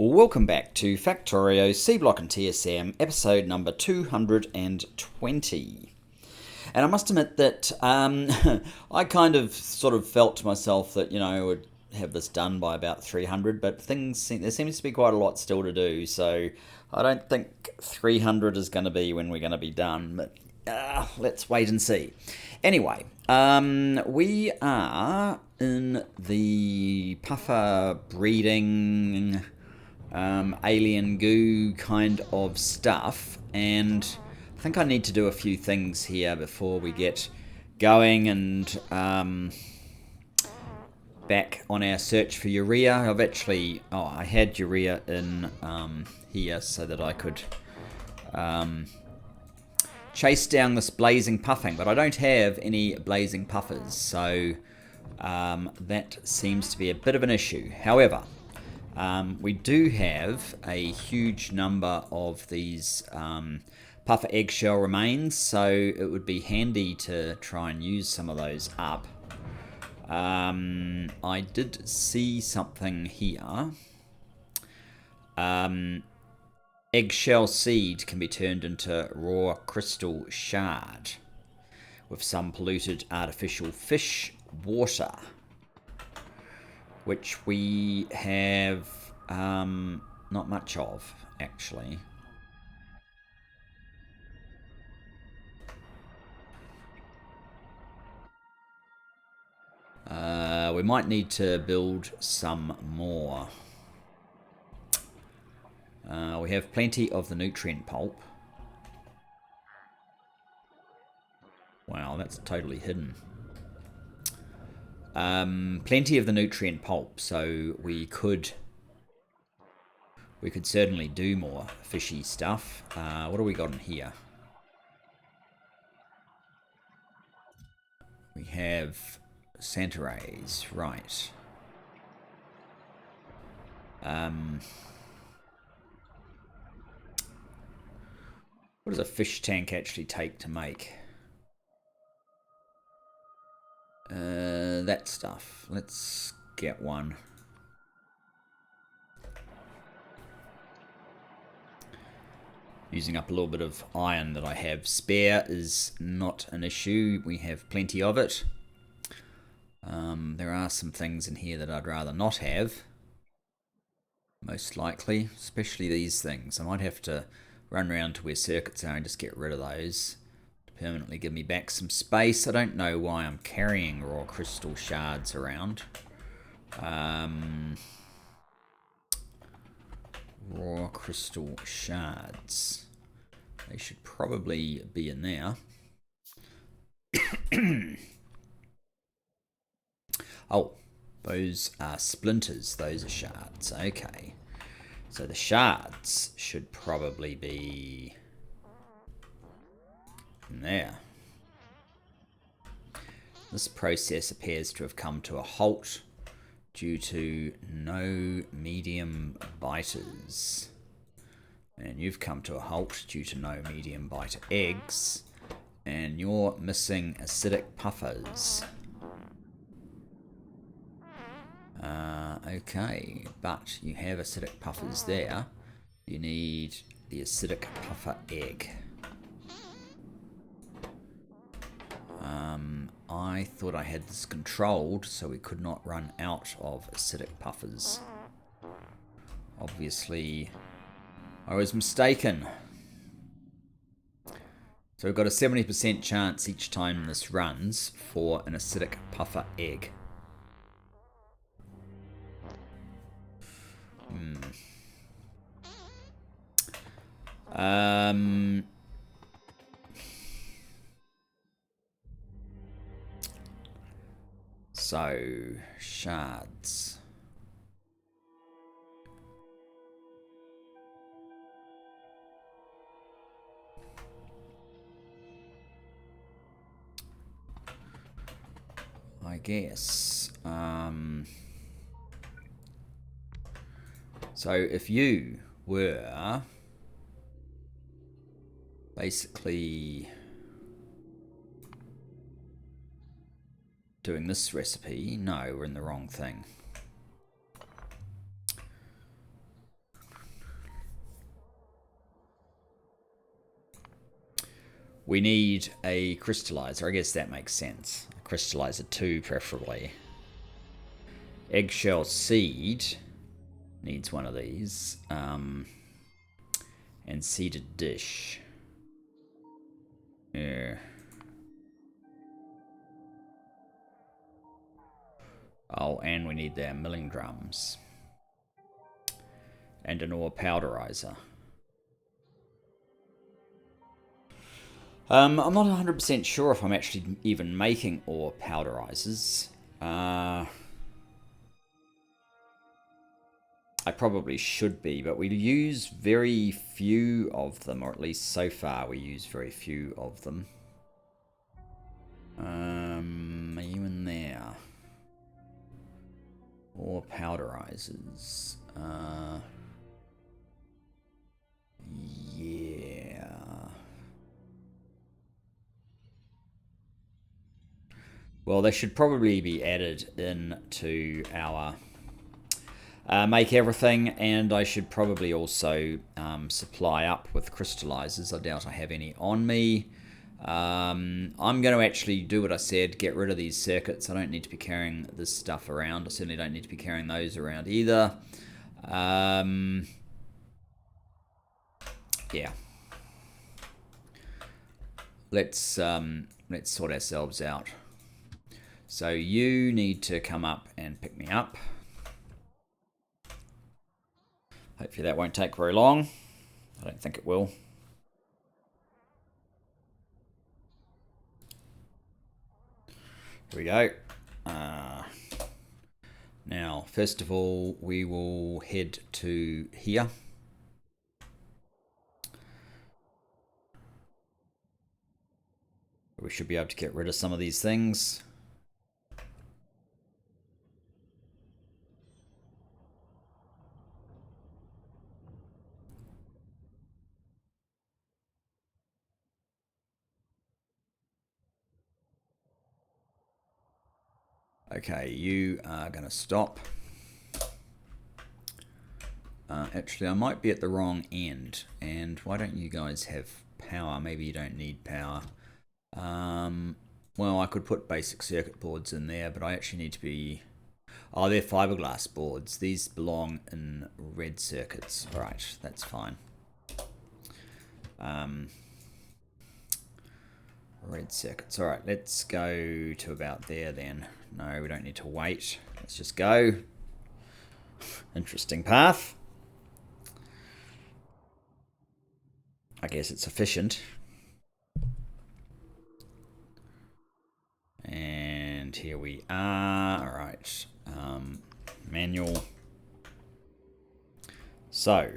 Welcome back to Factorio Seablock and TSM, episode number 220. And I must admit that I kind of sort of felt to myself that, I would have this done by about 300, but there seems to be quite a lot still to do, so I don't think 300 is going to be when we're going to be done, but let's wait and see. Anyway, we are in the puffer breeding alien goo kind of stuff, and I think I need to do a few things here before we get going and back on our search for urea. I had urea in here so that I could chase down this blazing puffing, but I don't have any blazing puffers, so that seems to be a bit of an issue. However, we do have a huge number of these puffer eggshell remains, so it would be handy to try and use some of those up. I did see something here. Eggshell seed can be turned into raw crystal shard with some polluted artificial fish water, which we have not much of, actually. We might need to build some more. We have plenty of the nutrient pulp. Wow, that's totally hidden. Plenty of the nutrient pulp, so we could certainly do more fishy stuff. What do we got in here? We have Santa rays, right. What does a fish tank actually take to make? That stuff. Let's get one. Using up a little bit of iron that I have spare is not an issue. We have plenty of it. There are some things in here that I'd rather not have. Most likely, especially these things. I might have to run around to where circuits are and just get rid of those to permanently give me back some space. I don't know why I'm carrying raw crystal shards around. Raw crystal shards. They should probably be in there. Oh, those are splinters. Those are shards. Okay. So the shards should probably be in there. This process appears to have come to a halt due to no medium biters. And you've come to a halt due to no medium biter eggs. And you're missing acidic puffers. Okay, but you have acidic puffers there. You need the acidic puffer egg. I thought I had this controlled so we could not run out of acidic puffers. Obviously, I was mistaken. So we've got a 70% chance each time this runs for an acidic puffer egg. So, shards. I guess. So if you were basically doing this recipe, no, we're in the wrong thing. We need a crystallizer. I guess that makes sense. A crystallizer 2, preferably. Eggshell seed needs one of these. And seeded dish. Yeah. Oh, and we need their milling drums. And an ore powderizer. I'm not 100% sure if I'm actually even making ore powderizers. I probably should be, but we use very few of them, or at least so far we use very few of them. Are you in there? Ore powderizers. Yeah. Well, they should probably be added into our make everything, and I should probably also supply up with crystallizers. I doubt I have any on me. I'm going to actually do what I said, get rid of these circuits. I don't need to be carrying this stuff around. I certainly don't need to be carrying those around either. Yeah. Let's sort ourselves out. So you need to come up and pick me up. Hopefully that won't take very long. I don't think it will. Here we go. Now, first of all, we will head to here. We should be able to get rid of some of these things. Okay, you are going to stop. Actually, I might be at the wrong end. And why don't you guys have power? Maybe you don't need power. Well, I could put basic circuit boards in there, but I actually need to be... Oh, they're fiberglass boards. These belong in red circuits. All right, that's fine. Red circuits. All right, let's go to about there then. No, we don't need to wait. Let's just go. Interesting path. I guess it's efficient. And here we are. All right. Manual. So,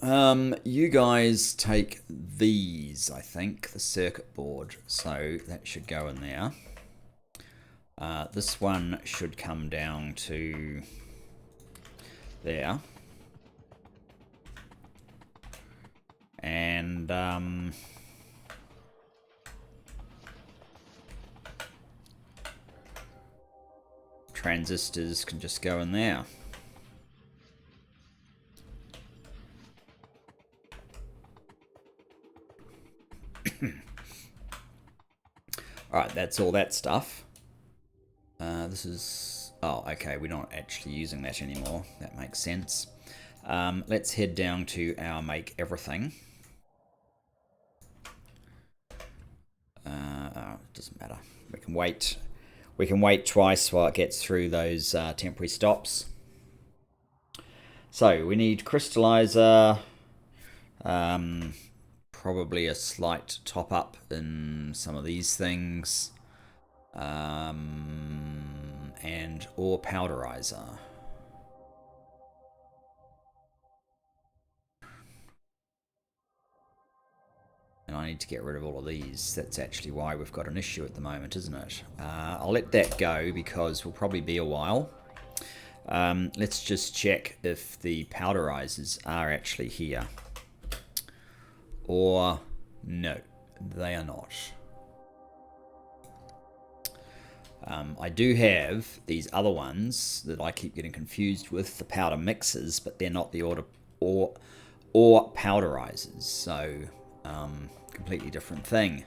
you guys take these, I think, the circuit board. So that should go in there. This one should come down to there. And transistors can just go in there. Alright, that's all that stuff. This is... Oh, okay, we're not actually using that anymore. That makes sense. Let's head down to our make everything. Doesn't matter. We can wait. We can wait twice while it gets through those temporary stops. So we need crystallizer. Probably a slight top up in some of these things. And ore powderizer. And I need to get rid of all of these. That's actually why we've got an issue at the moment, isn't it? I'll let that go because we'll probably be a while. Let's just check if the powderizers are actually here. Or no, they are not. I do have these other ones that I keep getting confused with, the powder mixers, but they're not the ore powderizers. So completely different thing.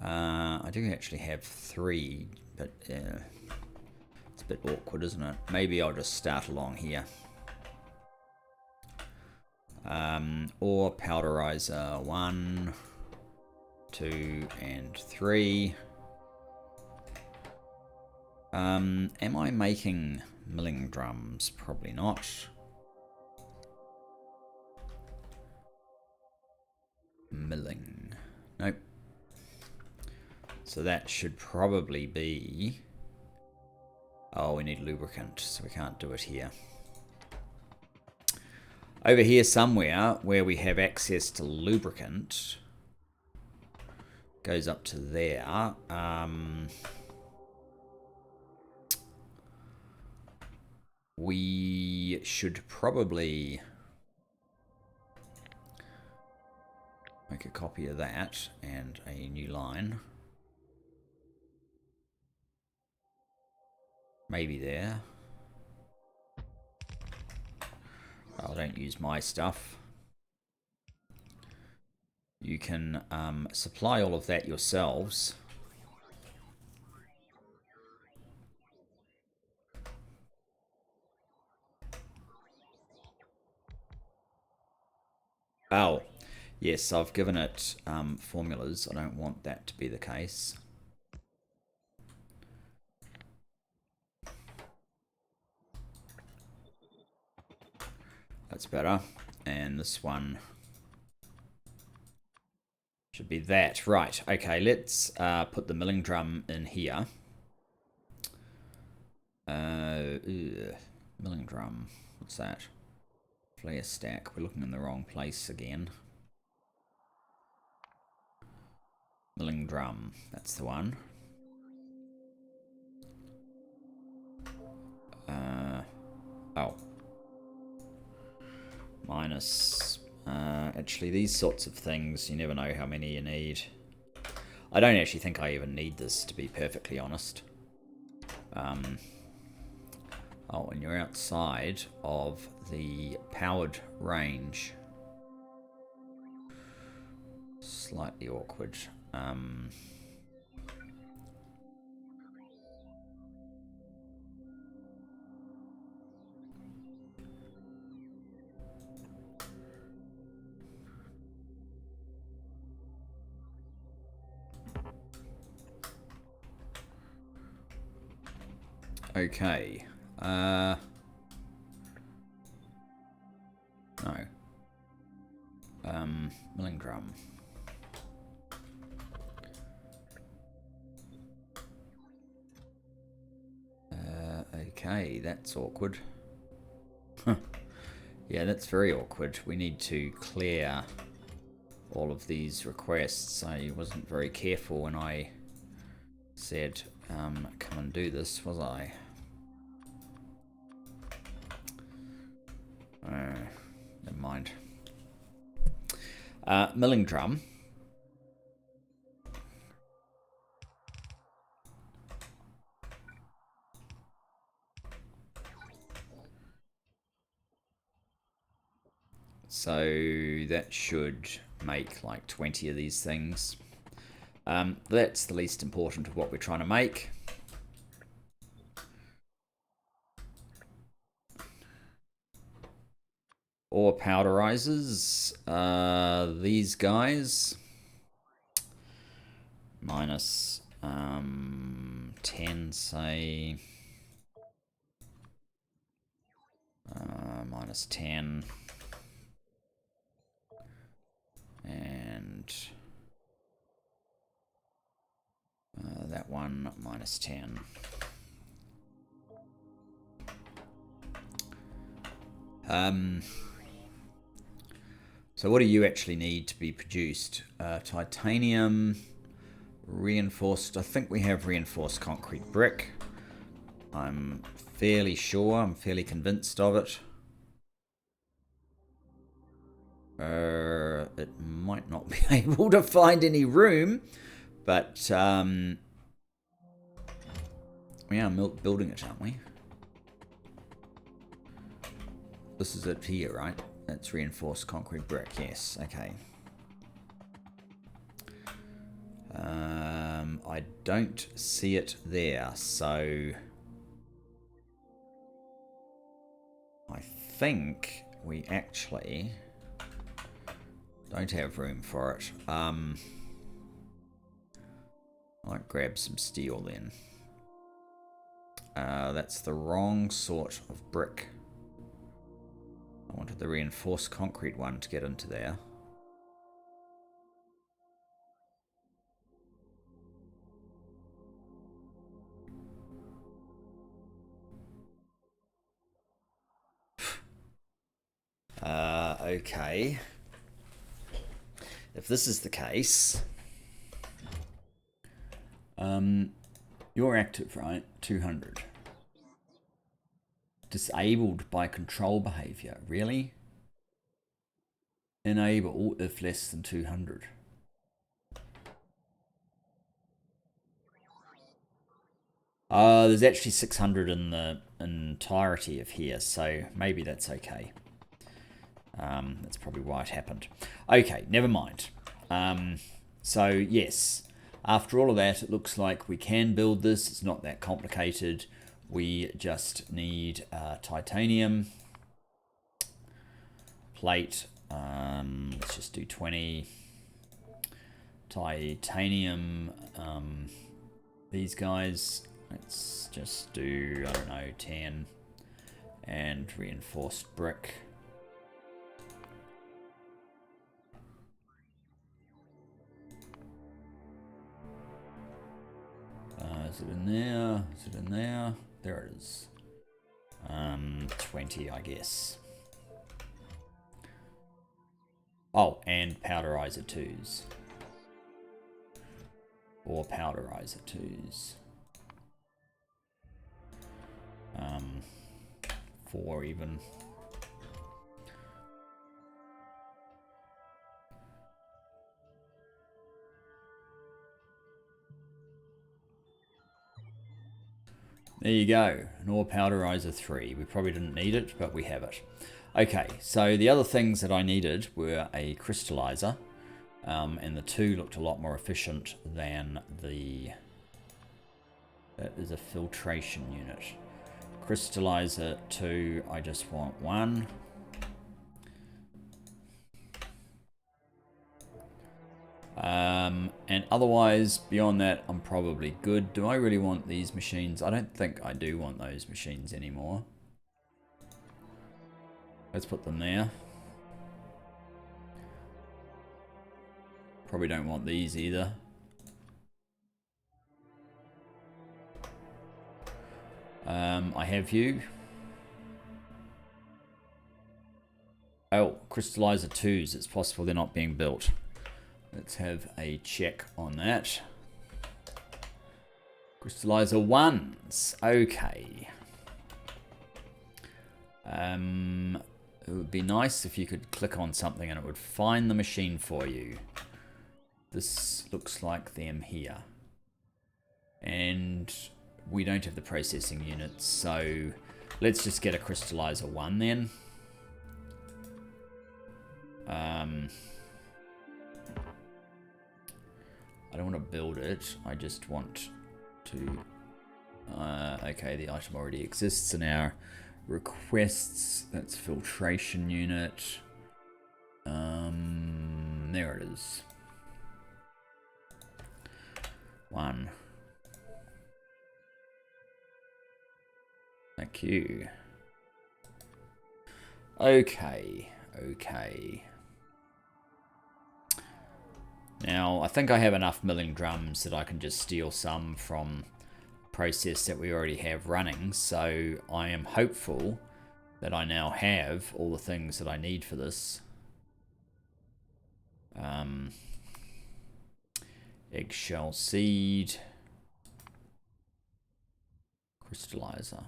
I do actually have 3, but it's a bit awkward, isn't it? Maybe I'll just start along here. Ore powderizer 1, 2, and 3. Am I making milling drums? Probably not. Milling. Nope. So that should probably be... Oh, we need lubricant, so we can't do it here. Over here somewhere, where we have access to lubricant, goes up to there. We should probably make a copy of that and a new line. Maybe there. Oh, don't use my stuff. You can supply all of that yourselves. Oh, yes, I've given it formulas. I don't want that to be the case. That's better. And this one should be that. Right, okay, let's put the milling drum in here. Milling drum, what's that? Flare stack, we're looking in the wrong place again. Milling drum, that's the one. Oh. Minus, actually these sorts of things, you never know how many you need. I don't actually think I even need this, to be perfectly honest. Oh, and you're outside of the powered range. Slightly awkward. Okay. No. Milling drum. Okay, that's awkward. Yeah, that's very awkward. We need to clear all of these requests. I wasn't very careful when I said, come and do this, was I? Never mind. Milling drum. So that should make like 20 of these things. That's the least important of what we're trying to make. Ore powderizers, these guys, minus 10, say, minus 10, and that one, minus 10. So what do you actually need to be produced? Titanium, reinforced, I think we have reinforced concrete brick. I'm fairly sure, I'm fairly convinced of it. It might not be able to find any room, but we are building it, aren't we? This is it here, right? That's reinforced concrete brick, yes, okay. I don't see it there, so I think we actually don't have room for it. I might grab some steel then. That's the wrong sort of brick. I wanted the reinforced concrete one to get into there. Okay. If this is the case, you're active, right? 200. Disabled by control behavior. Really? Enable if less than 200. There's actually 600 in the entirety of here, so maybe that's okay. That's probably why it happened. Okay, never mind. So yes, after all of that, it looks like we can build this. It's not that complicated. We just need titanium plate. Let's just do 20 titanium. These guys, let's just do, I don't know, 10, and reinforced brick. Is it in there? Is it in there? There it is. 20, I guess. Oh, and powderizer 2s. Or powderizer 2s. 4 even. There you go, an ore powderizer 3. We probably didn't need it, but we have it. Okay, so the other things that I needed were a crystallizer, and the 2 looked a lot more efficient than the... That is a filtration unit. Crystallizer 2, I just want 1. And otherwise, beyond that, I'm probably good. Do I really want these machines? I don't think I do want those machines anymore. Let's put them there. Probably don't want these either. I have you. Oh, crystallizer 2s. It's possible they're not being built. Let's have a check on that. Crystallizer 1s. Okay. It would be nice if you could click on something and it would find the machine for you. This looks like them here. And we don't have the processing units, so let's just get a crystallizer 1 then. I don't want to build it, I just want to... okay, the item already exists in our requests. That's filtration unit. There it is. 1. Thank you. Okay, okay. Now, I think I have enough milling drums that I can just steal some from a process that we already have running, so I am hopeful that I now have all the things that I need for this. Eggshell seed. Crystallizer.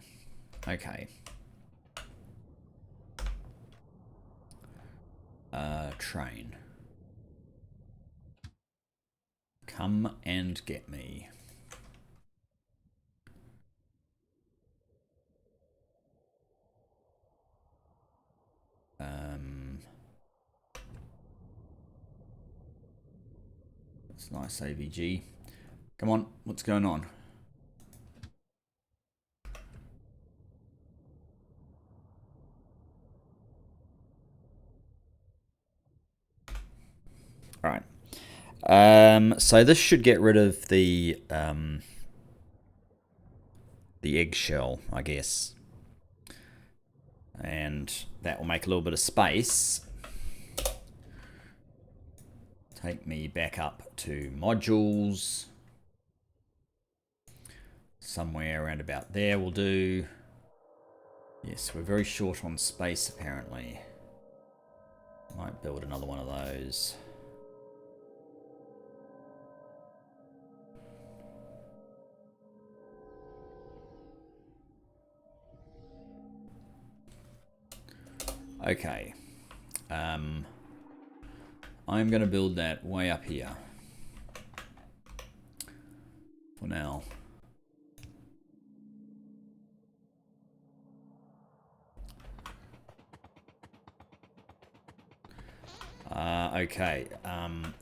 Okay. Train. Come and get me. That's nice AVG. Come on, what's going on? All right. So this should get rid of the eggshell, I guess. And that will make a little bit of space. Take me back up to modules. Somewhere around about there will do. Yes, we're very short on space apparently. Might build another one of those. Okay. I'm going to build that way up here. For now. Okay.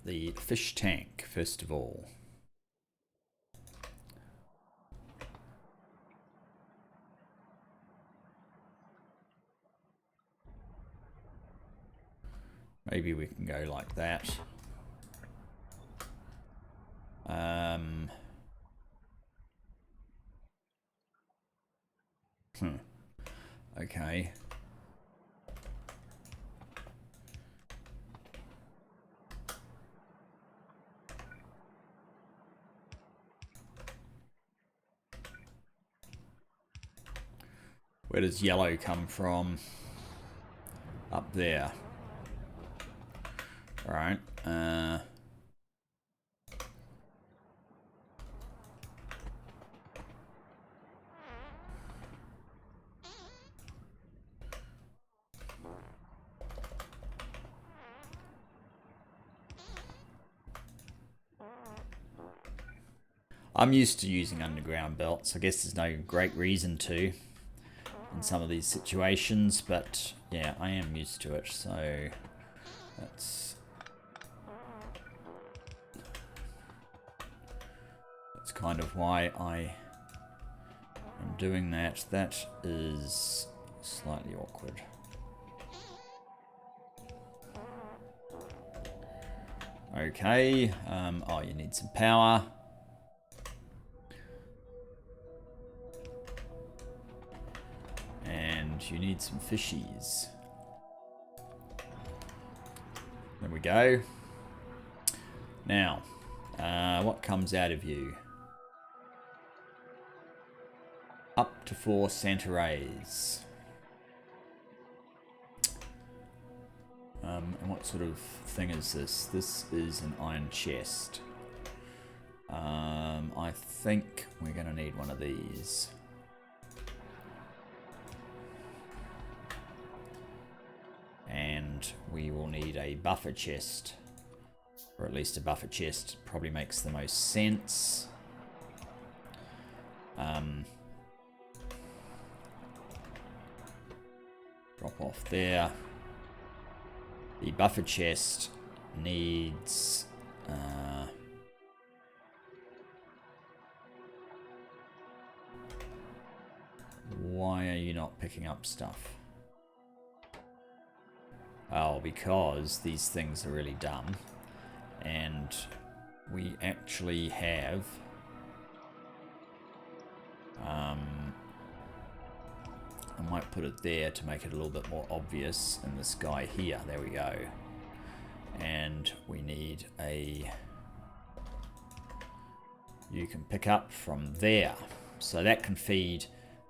The fish tank, first of all. Maybe we can go like that. Okay. Where does yellow come from? Up there. All right. I'm used to using underground belts. I guess there's no great reason to in some of these situations, but yeah, I am used to it, so that's kind of why I am doing that. That is slightly awkward. Okay, oh, you need some power. And you need some fishies. There we go. Now, what comes out of you? Up to 4 center rays. And what sort of thing is this? This is an iron chest. I think we're going to need one of these. And we will need a buffer chest. Or at least a buffer chest probably makes the most sense. Drop off there. The buffer chest needs... why are you not picking up stuff? Oh, because these things are really dumb. And we actually have... I might put it there to make it a little bit more obvious. And this guy here, there we go. And we need a... you can pick up from there. So that can feed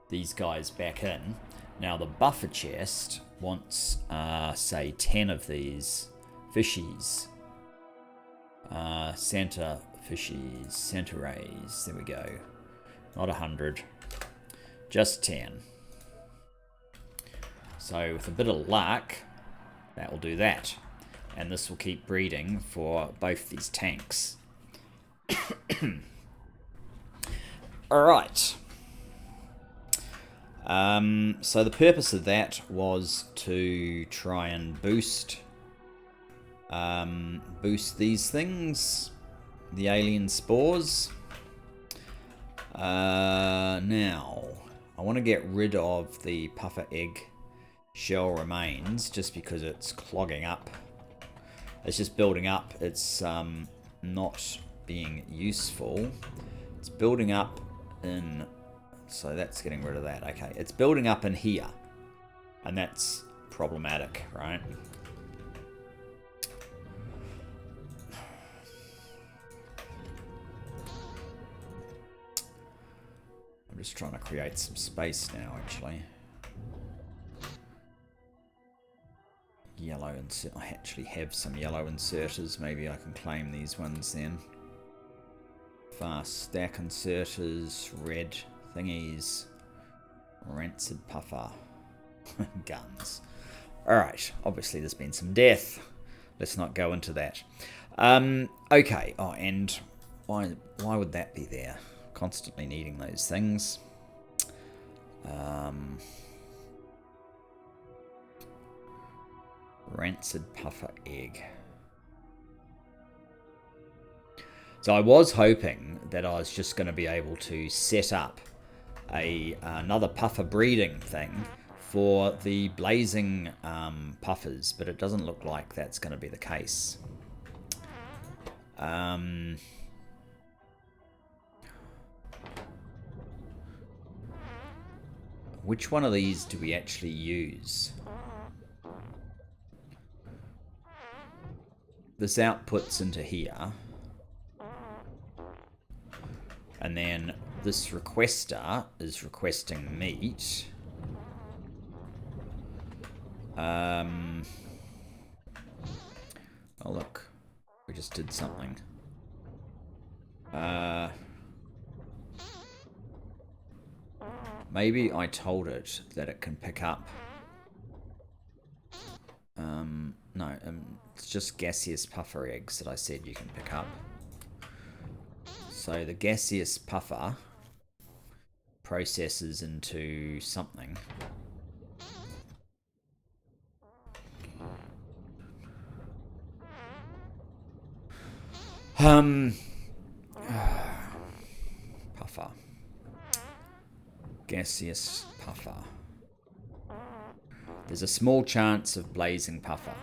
these guys back in. Now the buffer chest wants, say, 10 of these fishies. Center fishies, center rays, there we go. Not 100, just 10. So with a bit of luck, that will do that. And this will keep breeding for both these tanks. Alright. So the purpose of that was to try and boost these things, the alien spores. Now, I want to get rid of the puffer egg shell remains just because it's clogging up. It's just building up. It's not being useful. It's building up in... So that's getting rid of that. Okay, it's building up in here. And that's problematic, right? I'm just trying to create some space now, actually. Yellow insert. I actually have some yellow inserters. Maybe I can claim these ones then. Fast stack inserters, red thingies, rancid puffer, guns. Alright, obviously there's been some death. Let's not go into that. Okay, oh, and why would that be there? Constantly needing those things. Rancid puffer egg. So I was hoping that I was just going to be able to set up another puffer breeding thing for the blazing puffers, but it doesn't look like that's going to be the case. Which one of these do we actually use? This outputs into here. And then this requester is requesting meat. Oh, look. We just did something. Maybe I told it that it can pick up. No, it's just gaseous puffer eggs that I said you can pick up. So the gaseous puffer processes into something. Puffer. Gaseous puffer. There's a small chance of blazing puffer.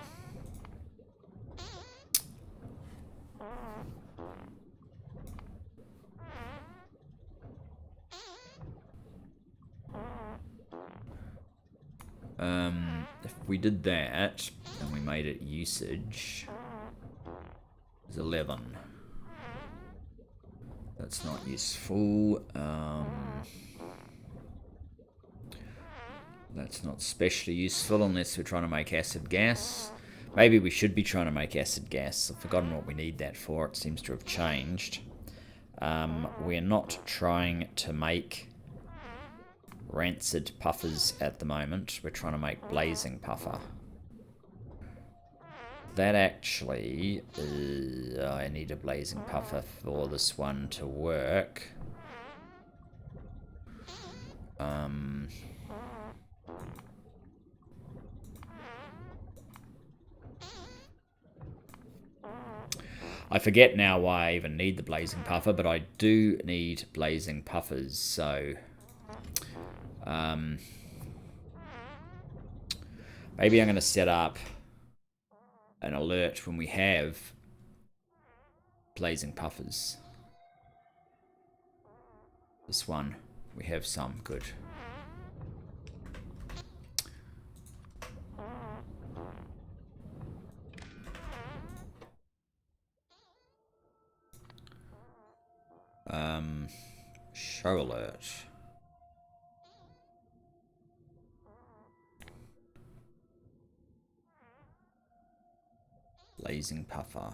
If we did that and we made it usage, it's 11. That's not useful. That's not especially useful unless we're trying to make acid gas. Maybe we should be trying to make acid gas. I've forgotten what we need that for. It seems to have changed. We're not trying to make rancid puffers at the moment. We're trying to make blazing puffer. That actually... I need a blazing puffer for this one to work. I forget now why I even need the blazing puffer, but I do need blazing puffers, so... maybe I'm going to set up an alert when we have blazing puffers. This one, we have some, good. Show alert. Blazing puffer.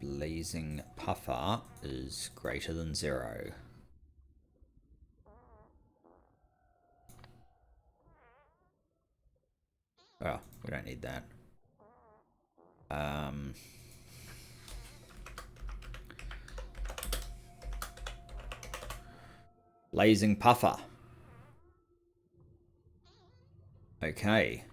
Blazing puffer is greater than 0. Oh, we don't need that. Blazing puffer. Okay.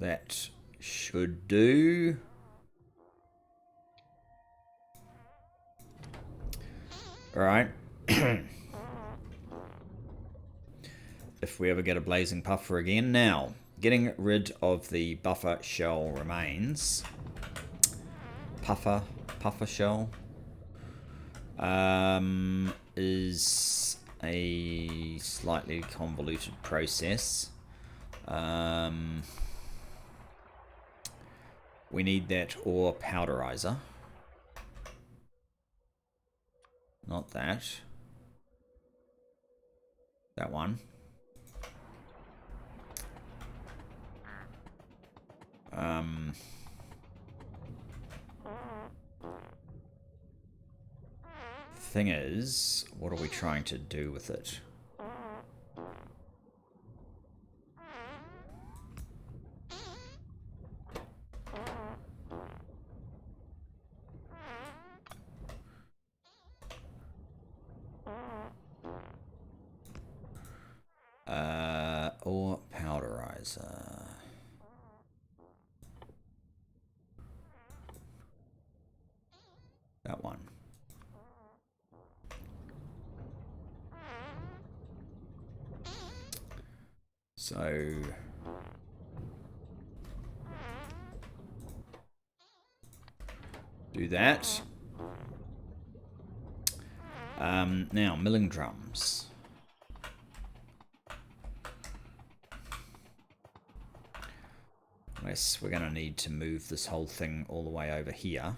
That should do. Alright. If we ever get a blazing puffer again. Now, getting rid of the buffer shell remains. Puffer shell. Is a slightly convoluted process. We need that ore powderizer. Not that. That one. Thing is, what are we trying to do with it? Ore powderizer. That one. So do that. Now milling drums. Unless we're going to need to move this whole thing all the way over here.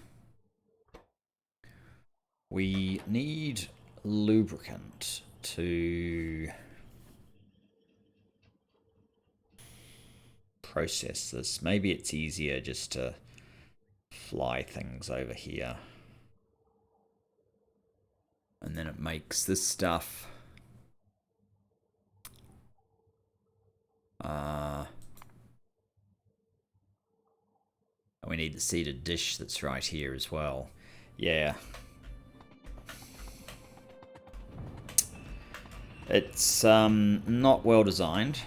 We need lubricant to process this. Maybe it's easier just to fly things over here. And then it makes this stuff. We need the seeded dish that's right here as well. Yeah. It's not well designed.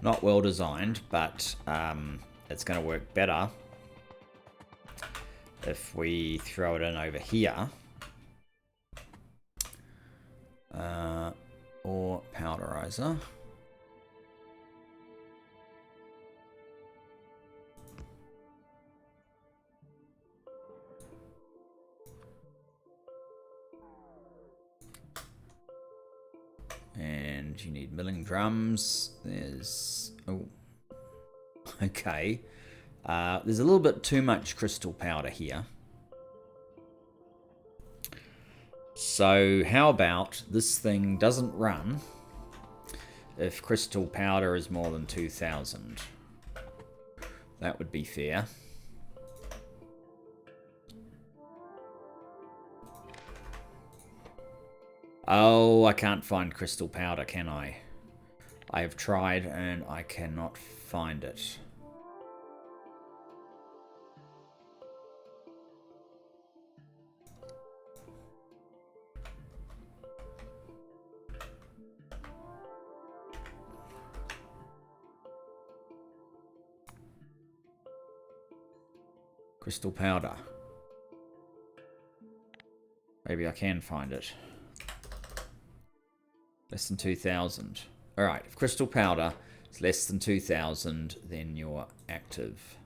Not well designed, but it's going to work better if we throw it in over here. Or powderizer. And you need milling drums. There's... oh. Okay. There's a little bit too much crystal powder here. So how about this thing doesn't run if crystal powder is more than 2,000? That would be fair. Oh, I can't find crystal powder, can I? I have tried and I cannot find it. Crystal powder. Maybe I can find it. Less than 2,000. Alright, if crystal powder is less than 2,000, then you're active.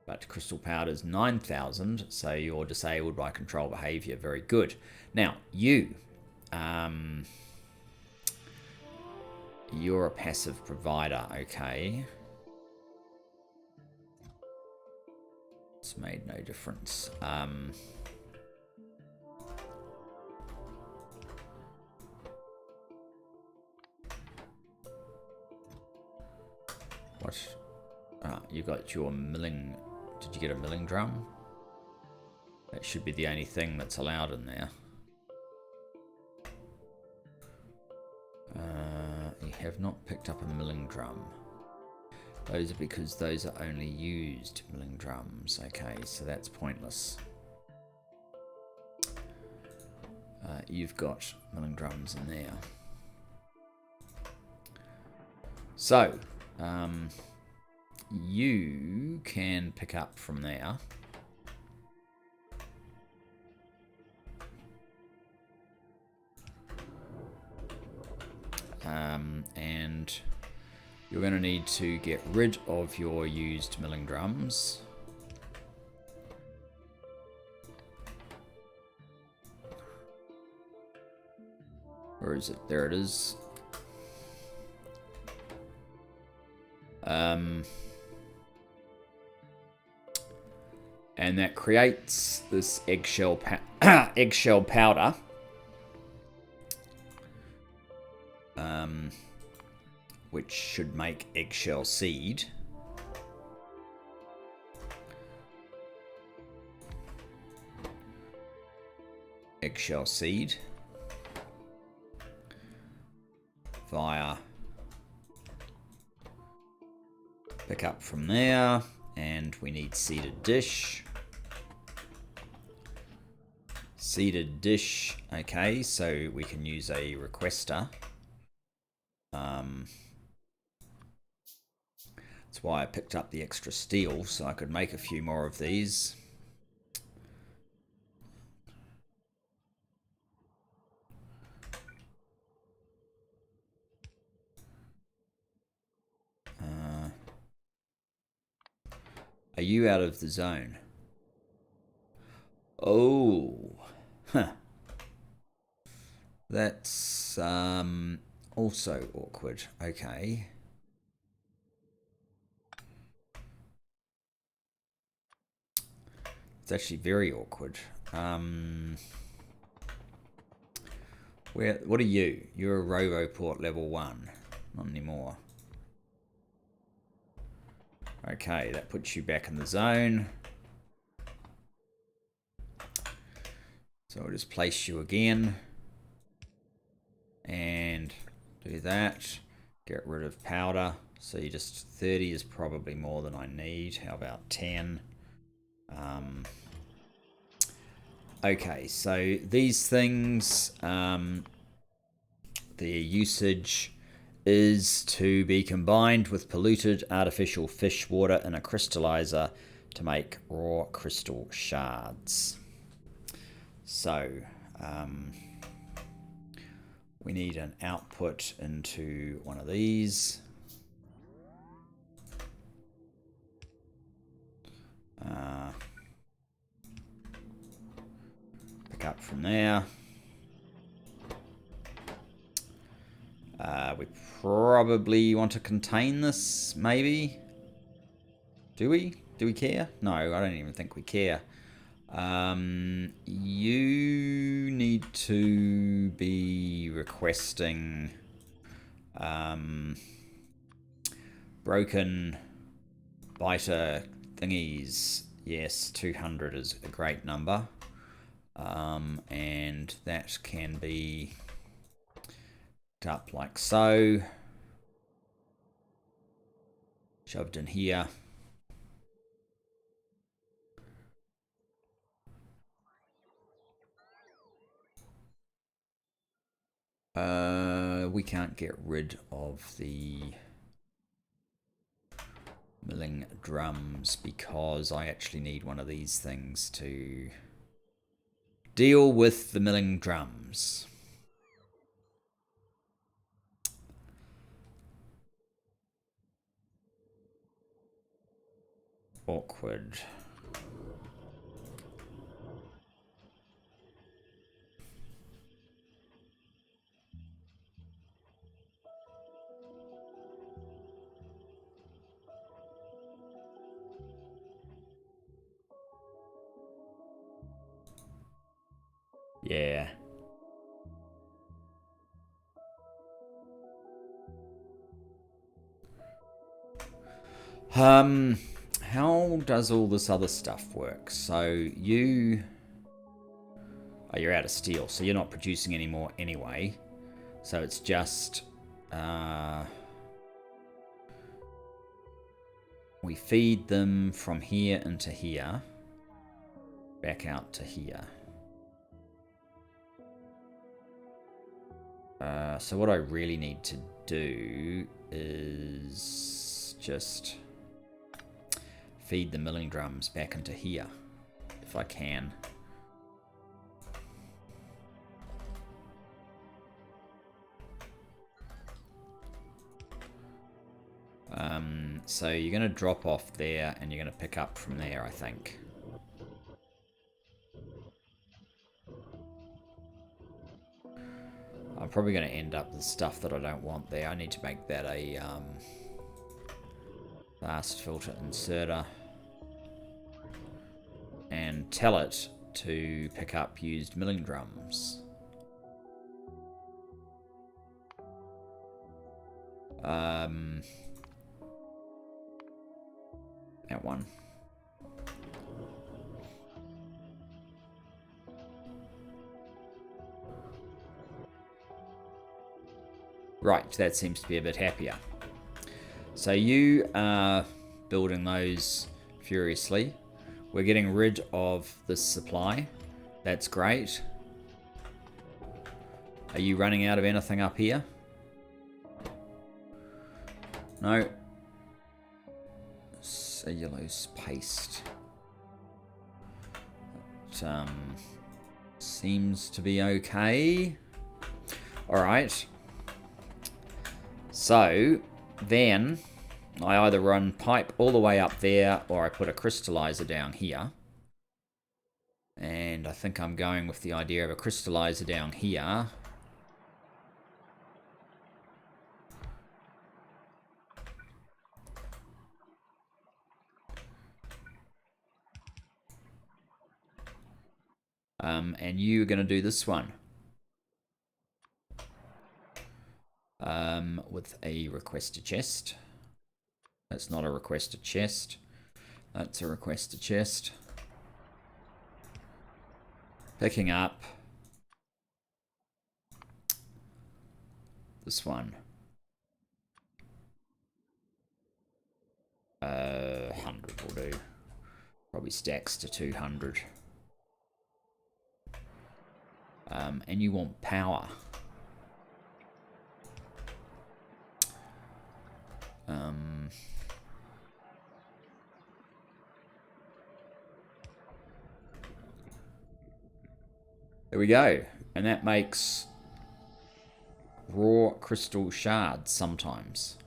But crystal powder is 9,000, so you're disabled by control behavior. Very good. Now, you. You're a passive provider, okay. It's made no difference. What? You got your milling... Did you get a milling drum? That should be the only thing that's allowed in there. You have not picked up a milling drum. Those are because those are only used milling drums. Okay, so that's pointless. You've got milling drums in there. So, you can pick up from there. And you're going to need to get rid of your used milling drums. Where is it? There it is. And that creates this eggshell powder. Which should make eggshell seed. Eggshell seed. Via pick up from there, and we need seeded dish. Seeded dish, okay, so we can use a requester. That's why I picked up the extra steel, so I could make a few more of these. Are you out of the zone? Oh, huh. That's also awkward. Okay. It's actually very awkward. What are you? You're a Roboport level 1. Not anymore. Okay, that puts you back in the zone. So I'll just place you again. And do that. Get rid of powder. So you just 30 is probably more than I need. How about 10? Okay, so these things, their usage is to be combined with polluted artificial fish water in a crystallizer to make raw crystal shards. So, we need an output into one of these. Pick up from there. We probably want to contain this, maybe. Do we? Do we care? No, I don't even think we care. You need to be requesting broken biter thingies. Yes, 200 is a great number. And that can be up like so. Shoved in here. We can't get rid of the milling drums because I actually need one of these things to deal with the milling drums. Awkward. Yeah. How does all this other stuff work? So you're out of steel, so you're not producing any more anyway. So it's just We feed them from here into here. Back out to here. So what I really need to do is just feed the milling drums back into here, if I can. So you're going to drop off there and you're going to pick up from there, I think. I'm probably going to end up with stuff that I don't want there. I need to make that a fast filter inserter and tell it to pick up used milling drums. That one. Right, that seems to be a bit happier. So you are building those furiously. We're getting rid of this supply. That's great. Are you running out of anything up here? No. Cellulose paste. That, seems to be okay. Alright. So, then, I either run pipe all the way up there, or I put a crystallizer down here. And I think I'm going with the idea of a crystallizer down here. And you're going to do this one. With a requested chest. That's not a requested chest. That's a requested chest. Picking up this one. 100 will do. Probably stacks to 200. And you want power. There we go. And that makes raw crystal shards sometimes.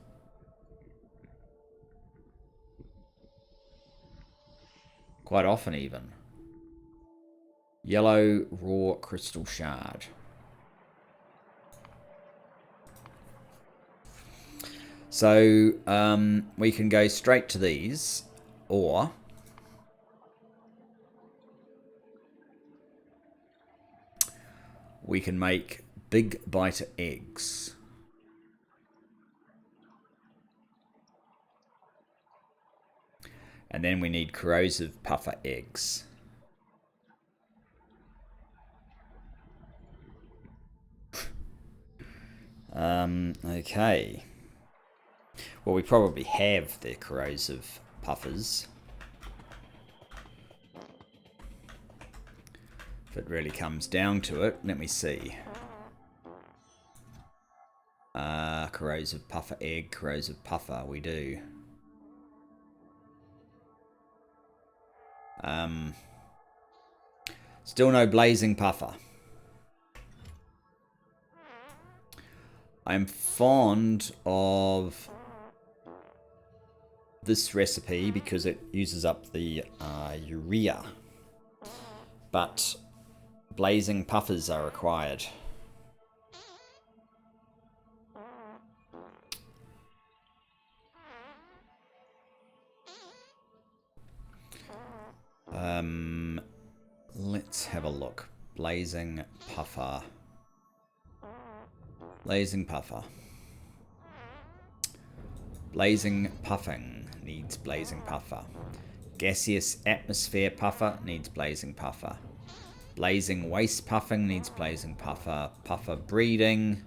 Quite often even. Yellow raw crystal shard. So we can go straight to these, or we can make big biter eggs. And then we need corrosive puffer eggs. Okay. Well, we probably have the corrosive puffers. If it really comes down to it, let me see. Corrosive puffer egg, corrosive puffer, we do. Still no blazing puffer. I'm fond of this recipe because it uses up the urea, but blazing puffers are required. Let's have a look. Blazing puffer. Blazing puffer. Blazing puffing needs blazing puffer. Gaseous atmosphere puffer needs blazing puffer. Blazing waste puffing needs blazing puffer. Puffer breeding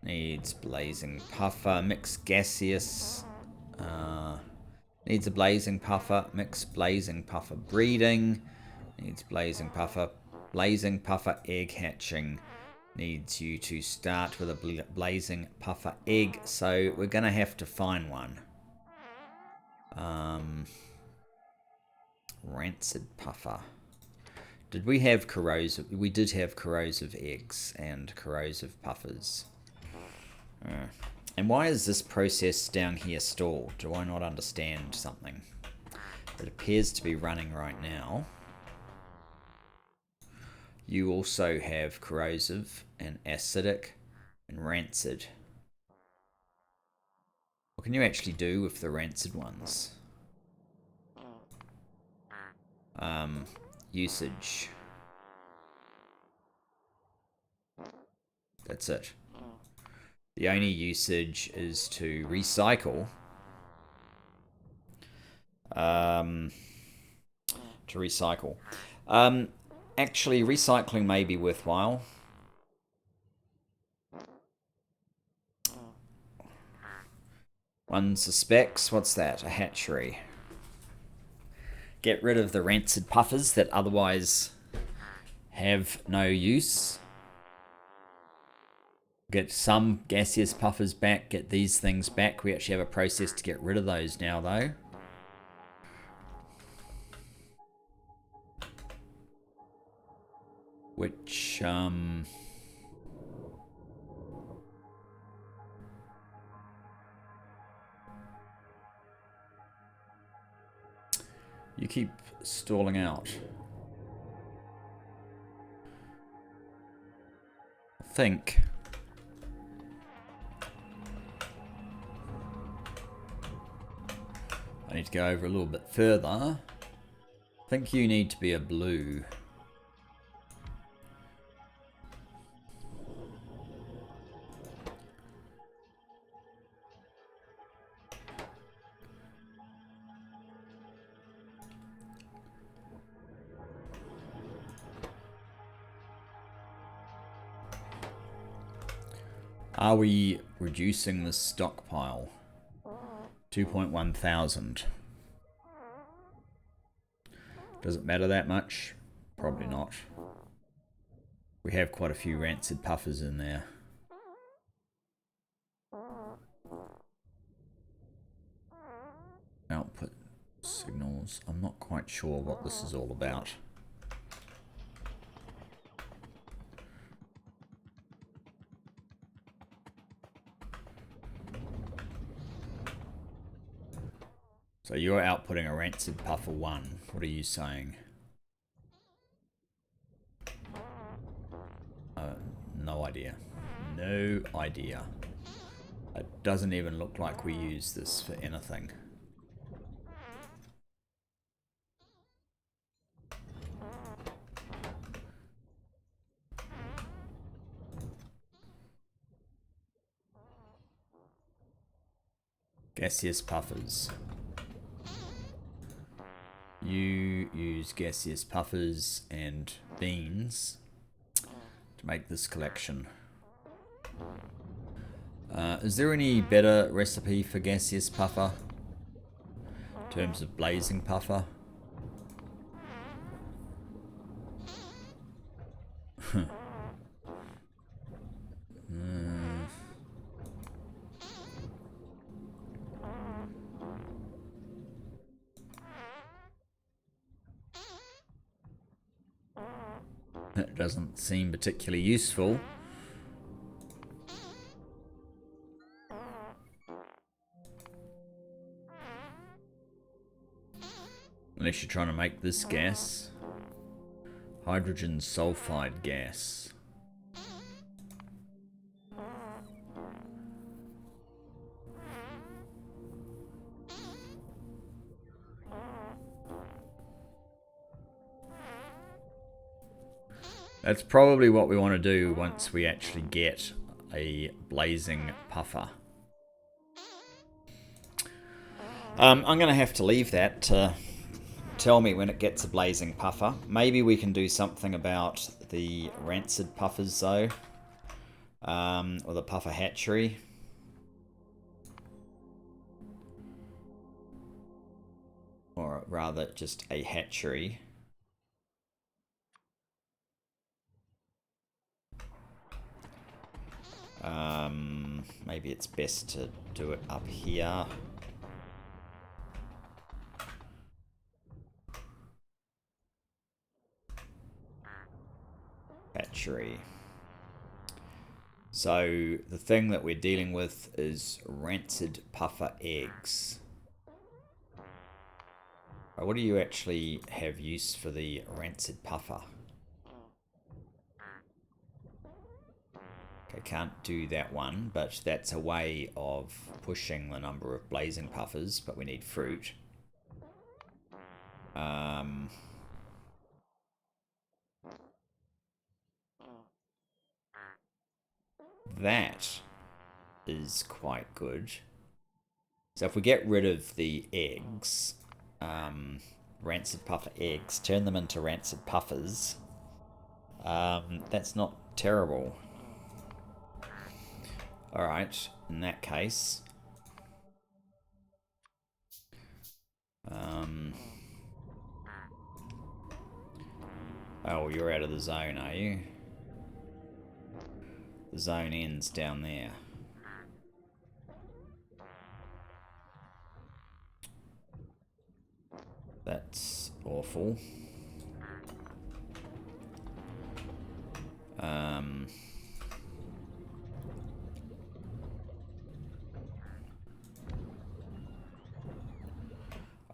needs blazing puffer. Mixed gaseous Needs a blazing puffer. Mix blazing puffer breeding. Needs blazing puffer. Blazing puffer egg hatching. Needs you to start with a blazing puffer egg. So we're going to have to find one. Rancid puffer. Did we have corrosive? We did have corrosive eggs and corrosive puffers. And why is this process down here stalled? Do I not understand something? It appears to be running right now. You also have corrosive and acidic and rancid. What can you actually do with the rancid ones? Usage. That's it. The only usage is to recycle. Actually, recycling may be worthwhile. One suspects, what's that? A hatchery. Get rid of the rancid puffers that otherwise have no use. Get some gaseous puffers back, get these things back. We actually have a process to get rid of those now, though. Which, you keep stalling out. I think I need to go over a little bit further. I think you need to be a blue. Are we reducing the stockpile? 2.1 thousand. Does it matter that much? Probably not. We have quite a few rancid puffers in there. Output signals. I'm not quite sure what this is all about. So you're outputting a rancid puffer 1. What are you saying? No idea. No idea. It doesn't even look like we use this for anything. Gaseous puffers. You use gaseous puffers and beans to make this collection. Is there any better recipe for gaseous puffer in terms of blazing puffer? That doesn't seem particularly useful. Unless you're trying to make this gas. Hydrogen sulfide gas. That's probably what we want to do once we actually get a blazing puffer. I'm going to have to leave that to tell me when it gets a blazing puffer. Maybe we can do something about the rancid puffers though. Or the puffer hatchery. rather just a hatchery. Maybe it's best to do it up here. Hatchery. So the thing that we're dealing with is rancid puffer eggs. What do you actually have use for the rancid puffer? Okay, can't do that one, but that's a way of pushing the number of blazing puffers, but we need fruit. That is quite good. So if we get rid of the eggs, rancid puffer eggs, turn them into rancid puffers, that's not terrible. Alright, in that case, oh, you're out of the zone, are you? The zone ends down there. That's awful.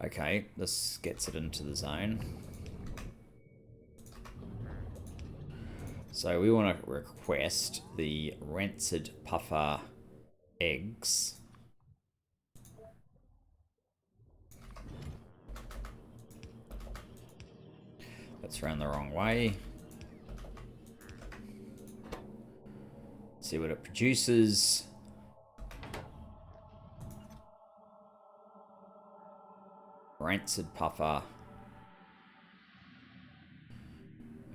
Okay, this gets it into the zone. So we want to request the rancid puffer eggs. That's run the wrong way. See what it produces. Rancid puffer.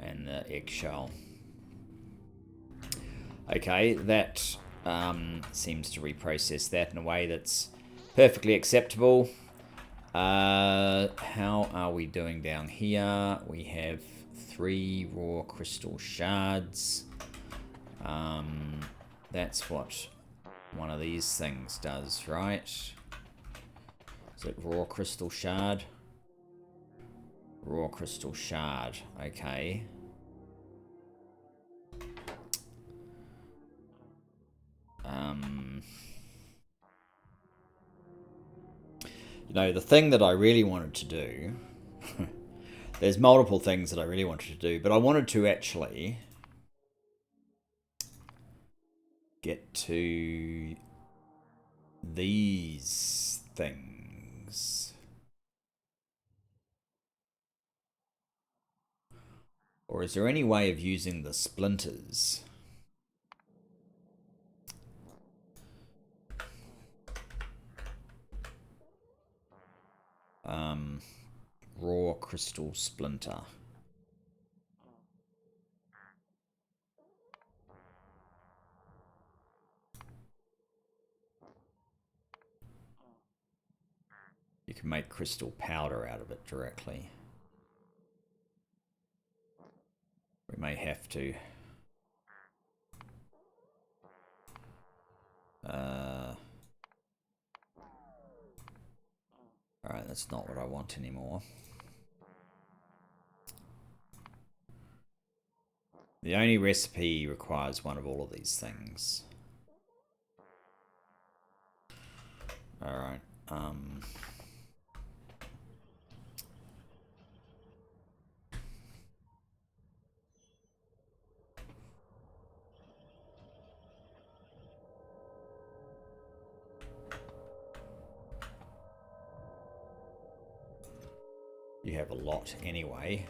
And the eggshell. Okay, that seems to reprocess that in a way that's perfectly acceptable. How are we doing down here? We have 3 raw crystal shards. That's what one of these things does, right? Is it raw crystal shard? Raw crystal shard, okay. You know, the thing that I really wanted to do... there's multiple things that I really wanted to do, but I wanted to actually get to these things. Or is there any way of using the splinters? Raw crystal splinter. You can make crystal powder out of it directly. We may have to. Alright, that's not what I want anymore. The only recipe requires one of all of these things. Alright, you have a lot anyway.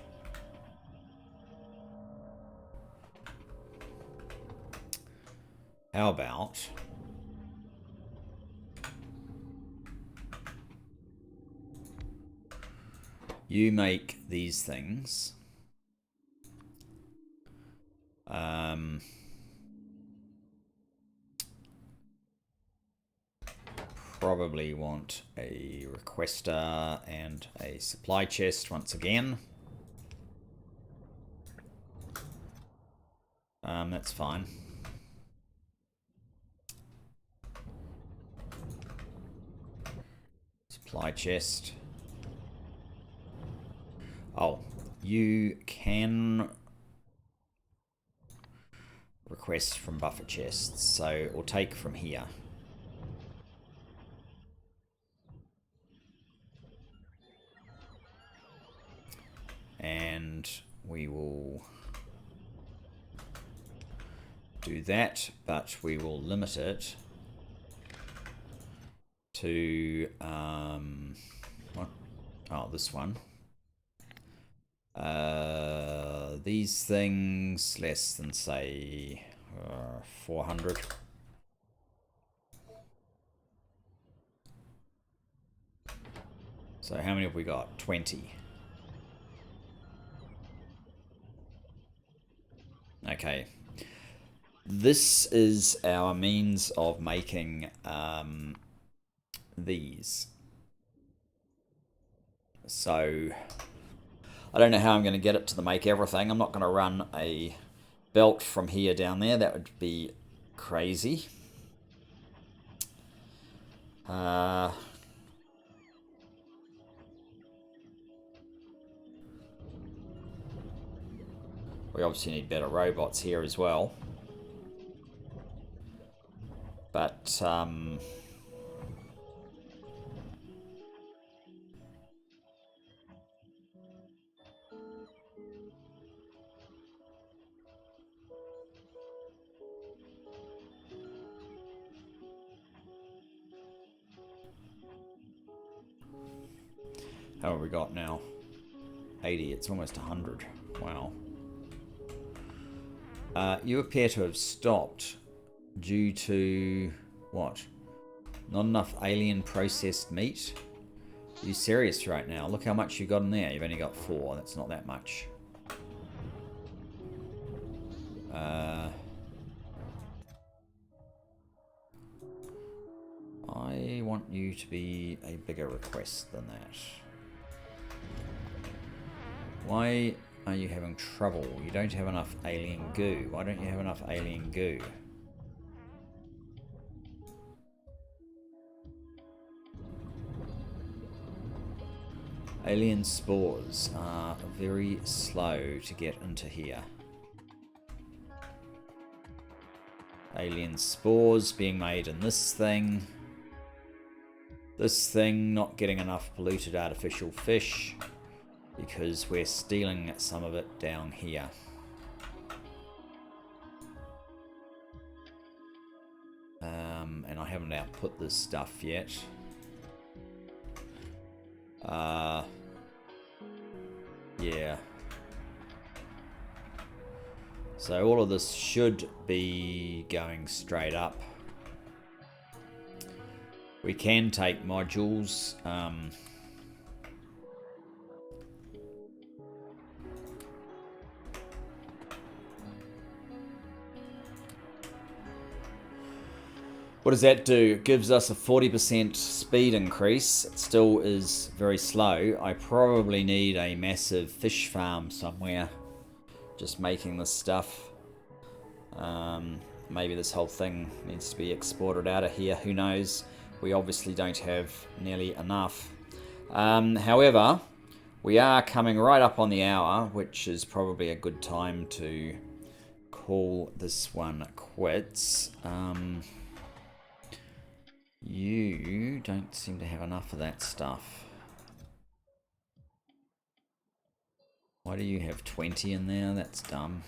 How about... you make these things. probably want a requester and a supply chest once again. That's fine. Supply chest. Oh, you can request from buffer chests, so we'll take from here. And we will do that, but we will limit it to what? Oh, this one. These things less than, say, 400. So how many have we got? 20. Okay. This is our means of making these. So I don't know how I'm going to get it to make everything. I'm not going to run a belt from here down there. That would be crazy. We obviously need better robots here as well. But how have we got now? 80. It's almost 100. Wow. You appear to have stopped due to what? Not enough alien processed meat? Are you serious right now? Look how much you got in there. You've only got 4. That's not that much. I want you to be a bigger request than that. Why are you having trouble? You don't have enough alien goo. Why don't you have enough alien goo? Alien spores are very slow to get into here. Alien spores being made in this thing. This thing not getting enough polluted artificial fish because we're stealing some of it down here. And I haven't output this stuff yet. Yeah. So all of this should be going straight up. We can take modules. What does that do? It gives us a 40% speed increase. It still is very slow. I probably need a massive fish farm somewhere. Just making this stuff. Maybe this whole thing needs to be exported out of here. Who knows? We obviously don't have nearly enough. However, we are coming right up on the hour, which is probably a good time to call this one quits. You don't seem to have enough of that stuff. Why do you have 20 in there? That's dumb.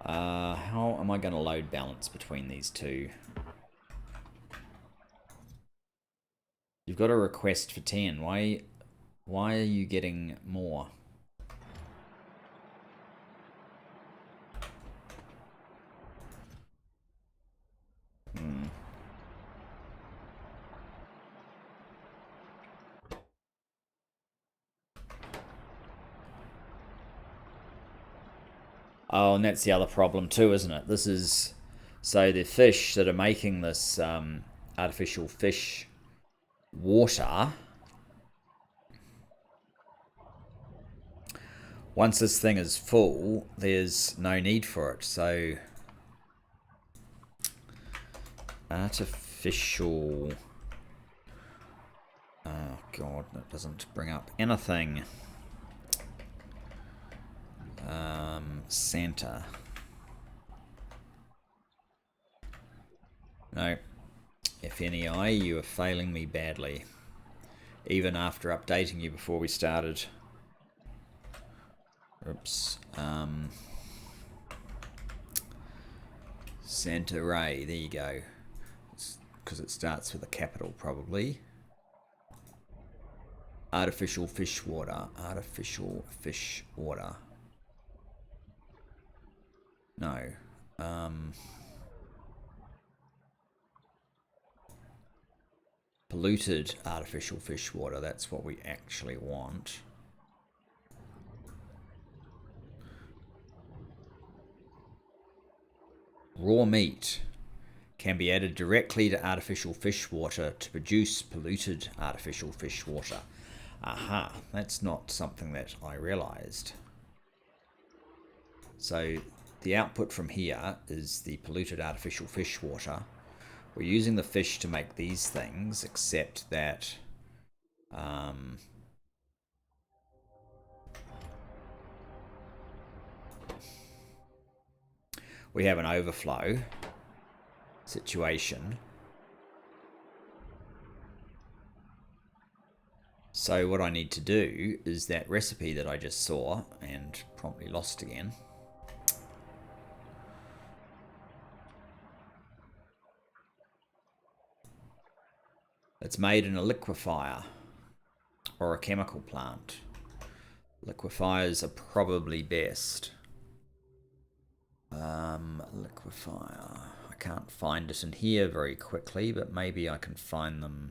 How am I going to load balance between these two? You've got a request for 10. Why are you getting more? Oh, and that's the other problem too, isn't it? This is So the fish that are making this artificial fish water, once this thing is full, there's no need for it. So artificial, oh god, that doesn't bring up anything. Santa. No. FNEI, you are failing me badly. Even after updating you before we started. Oops. Santa Ray, there you go. Because it starts with a capital, probably. Artificial fish water. Artificial fish water. No. Polluted artificial fish water. That's what we actually want. Raw meat can be added directly to artificial fish water to produce polluted artificial fish water. Aha, that's not something that I realized. So the output from here is the polluted artificial fish water. We're using the fish to make these things, except that we have an overflow situation. So what I need to do is that recipe that I just saw and promptly lost again. It's made in a liquefier or a chemical plant. Liquefiers are probably best. Liquefier. I can't find it in here very quickly, but maybe I can find them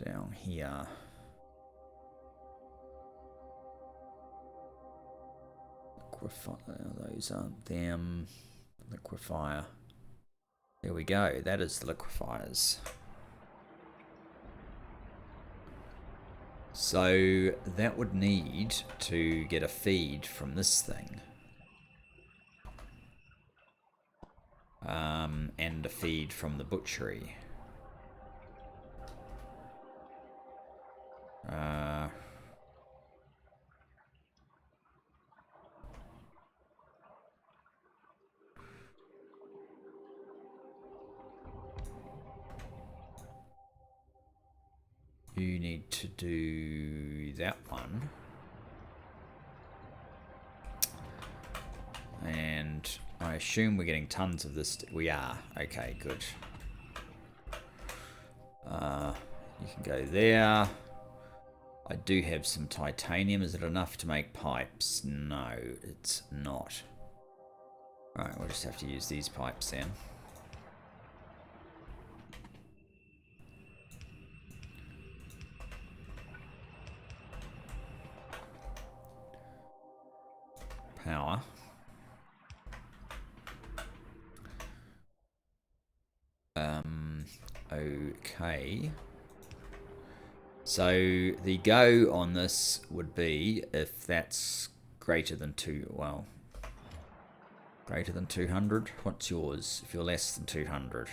down here. Liquefier, those aren't them. Liquefier. There we go, that is the liquefiers. So that would need to get a feed from this thing. And a feed from the butchery. You need to do that one. And I assume we're getting tons of this. We are. Okay, good. You can go there. I do have some titanium. Is it enough to make pipes? No, it's not. Alright, we'll just have to use these pipes then. Power. Okay. So the go on this would be if that's greater than greater than 200. What's yours? If you're less than 200.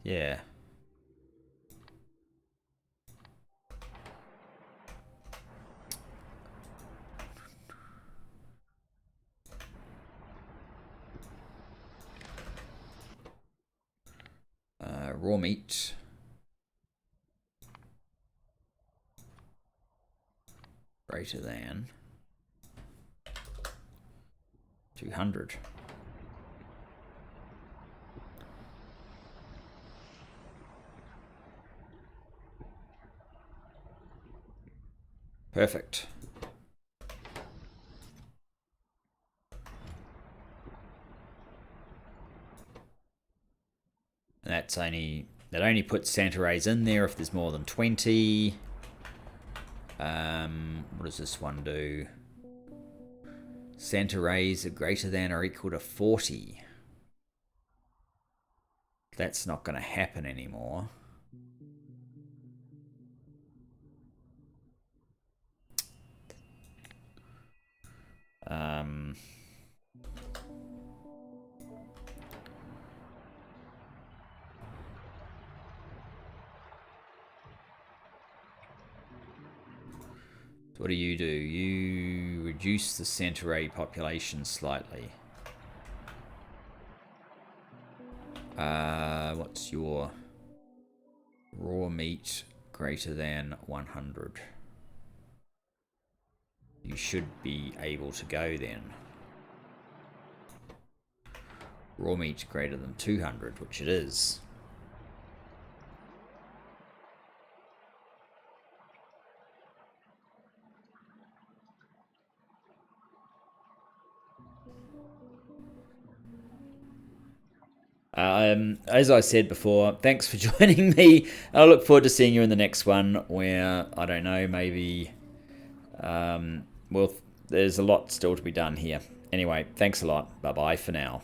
Yeah. Raw meat. Greater than 200. Perfect. That only puts Santa Rays in there if there's more than 20. What does this one do? Center rays are greater than or equal to 40. That's not going to happen anymore. What do? You reduce the center ray population slightly. What's your raw meat greater than 100? You should be able to go then. Raw meat greater than 200, which it is. As I said before, thanks for joining me. I look forward to seeing you in the next one where, I don't know, maybe, well, there's a lot still to be done here. Anyway, thanks a lot. Bye-bye for now.